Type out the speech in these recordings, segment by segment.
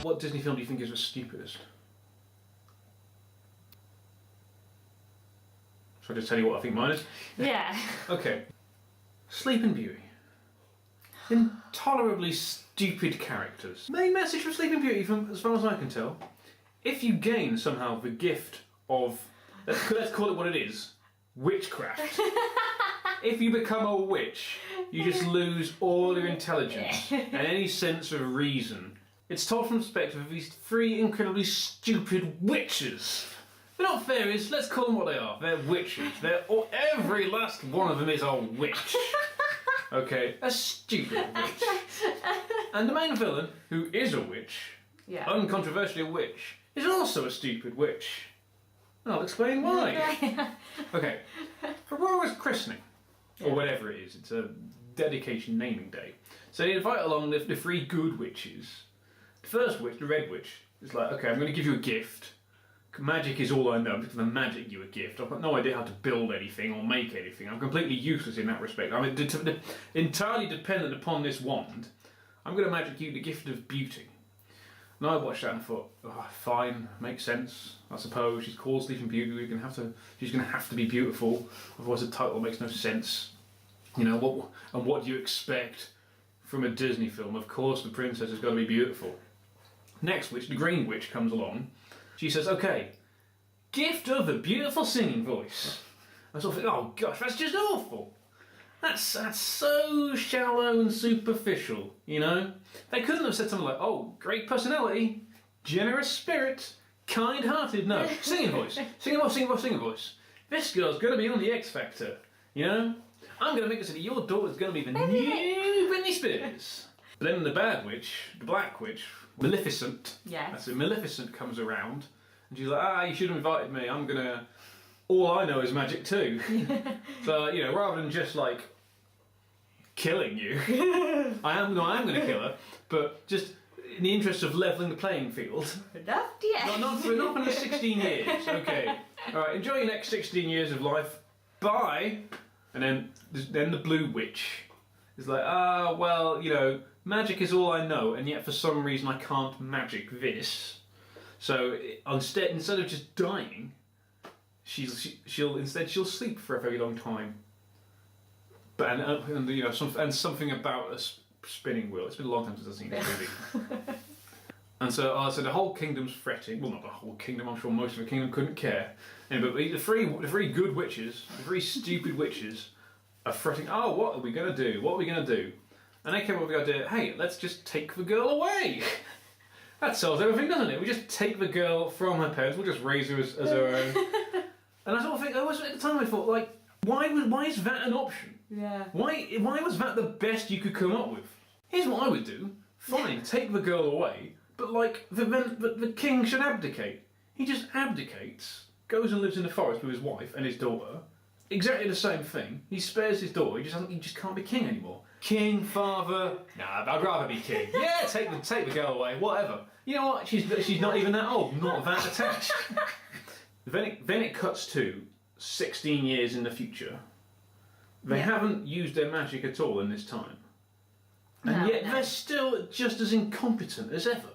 What Disney film do you think is the stupidest? Shall I just tell you what I think mine is? Yeah. Okay. Sleeping Beauty. Intolerably stupid characters. Main message from Sleeping Beauty, from as far as I can tell, if you gain somehow the gift of, let's call it what it is, witchcraft. If you become a witch, you just lose all your intelligence and any sense of reason. It's told from the perspective of these three incredibly stupid witches. They're not fairies, let's call them what they are. They're witches. Every last one of them is a witch. Okay, a stupid witch. And the main villain, who is a witch, uncontroversially a witch, is also a stupid witch. And I'll explain why. Okay, Aurora's christening, or whatever it is, it's a dedication naming day. So they invite along the three good witches. The first witch, the red witch, is like, okay, I'm going to give you a gift. Magic is all I know. I'm just going to magic you a gift. I've got no idea how to build anything or make anything. I'm completely useless in that respect. I'm entirely dependent upon this wand. I'm going to magic you the gift of beauty. And I watched that and thought, oh, fine, makes sense. I suppose she's called Sleeping Beauty. She's going to have to be beautiful. Otherwise, the title makes no sense. You know what do you expect from a Disney film? Of course, the princess has got to be beautiful. Next witch, the green witch, comes along. She says, okay, gift of a beautiful singing voice. I sort of think, oh gosh, that's just awful. That's so shallow and superficial, you know? They couldn't have said something like, oh, great personality, generous spirit, kind-hearted. No, singing voice. Singing voice, singing voice, singing voice. This girl's going to be on the X Factor, you know? I'm going to make it so that your daughter's going to be the new Britney Spears. But then the bad witch, the black witch, Maleficent. Yeah. That's it. Maleficent comes around, and she's like, you should have invited me. I'm gonna. All I know is magic too. So you know, rather than just like killing you, I am gonna kill her. But just in the interest of leveling the playing field. Enough, yeah. Not for another 16 years. Okay. All right. Enjoy your next 16 years of life. Bye. And then the blue witch is like, well, you know, magic is all I know, and yet for some reason I can't magic this. So instead of just dying, she'll sleep for a very long time. But and you know something about a spinning wheel. It's been a long time since I've seen this movie. And so the whole kingdom's fretting. Well, not the whole kingdom. I'm sure most of the kingdom couldn't care. Anyway, but the three good witches, the three stupid witches, are fretting. Oh, what are we going to do? What are we going to do? And they came up with the idea, hey, let's just take the girl away. That solves everything, doesn't it? We just take the girl from her parents, we'll just raise her as our own. And I sort of think, at the time I thought, like, why is that an option? Yeah. Why was that the best you could come up with? Here's what I would do. Fine, take the girl away, but like, the king should abdicate. He just abdicates, goes and lives in the forest with his wife and his daughter. Exactly the same thing. He spares his daughter. He just can't be king anymore. King, father. Nah, I'd rather be king. Yeah, take the girl away. Whatever. You know what? She's not even that old. Not that attached. Then it cuts to 16 years in the future. They haven't used their magic at all in this time, and yet they're still just as incompetent as ever.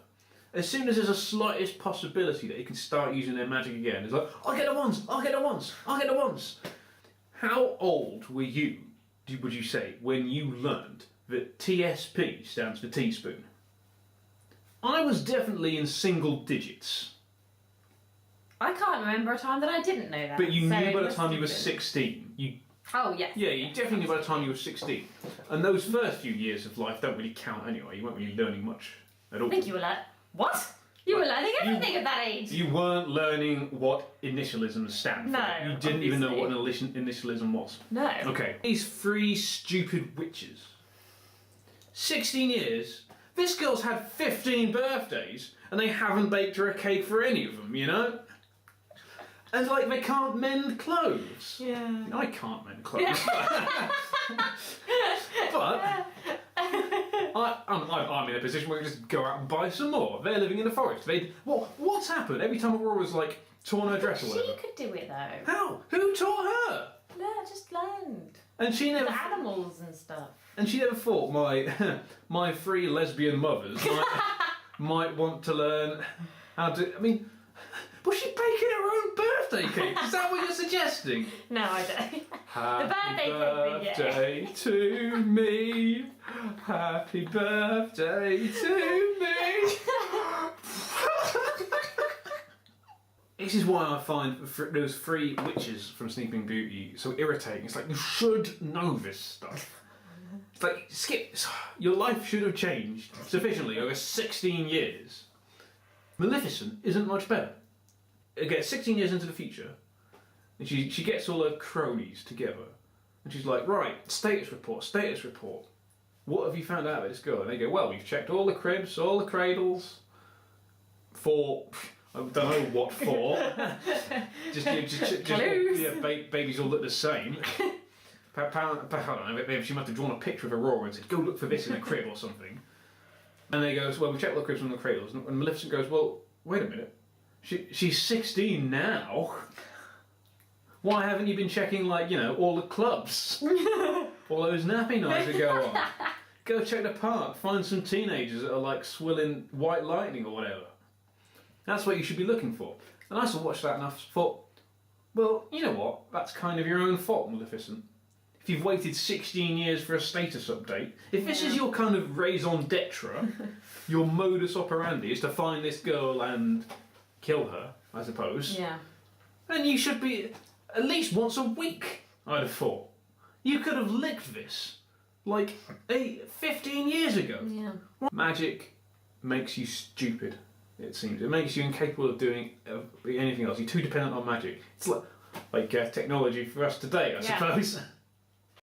As soon as there's a slightest possibility that they can start using their magic again, it's like, I'll get the wands. I'll get the wands. I'll get the wands. How old were you, would you say, when you learned that TSP stands for teaspoon? I was definitely in single digits. I can't remember a time that I didn't know that. But you knew by the time you were 16. Oh, yes. Yeah, you definitely knew by the time you were 16. And those first few years of life don't really count anyway. You weren't really learning much at all. I think you were like, what? You were learning everything at that age. You weren't learning what initialisms stand for. No, You didn't even know what an initialism was. No. Okay. These three stupid witches. 16 years. This girl's had 15 birthdays and they haven't baked her a cake for any of them, you know? And like, they can't mend clothes. Yeah. I can't mend clothes. But I'm in a position where we just go out and buy some more. They're living in the forest. What's happened? Every time Aurora's like torn her dress or whatever. She could do it though. How? Who taught her? No, just learned. And she never. The animals and stuff. And she never thought my three lesbian mothers might want to learn how to. I mean, was she baking her own birthday cake? Is that what you're suggesting? No, I don't. Happy birthday cake birthday to me. Happy birthday to me. This is why I find those three witches from Sleeping Beauty so irritating. It's like, you should know this stuff. It's like, Skip, your life should have changed sufficiently over 16 years. Maleficent isn't much better. It gets 16 years into the future, and she gets all her cronies together, and she's like, right, status report. What have you found out about this girl? And they go, well, we've checked all the cribs, all the cradles, for... I don't know what for. just yeah, babies all look the same. I don't know, she must have drawn a picture of Aurora and said, go look for this in a crib or something. And they go, well, we checked all the cribs and the cradles. And Maleficent goes, well, wait a minute. She's 16 now. Why haven't you been checking, like, all the clubs? All those nappy nights that go on. Go check the park. Find some teenagers that are, like, swilling white lightning or whatever. That's what you should be looking for. And I sort of watched that and I thought, well, you know what? That's kind of your own fault, Maleficent. If you've waited 16 years for a status update, if this is your kind of raison d'etre, your modus operandi is to find this girl and kill her, I suppose, then you should be at least once a week, I'd have thought. You could have licked this, like, 15 years ago. Yeah. Magic makes you stupid. It seems. It makes you incapable of doing anything else. You're too dependent on magic. It's like technology for us today, I suppose.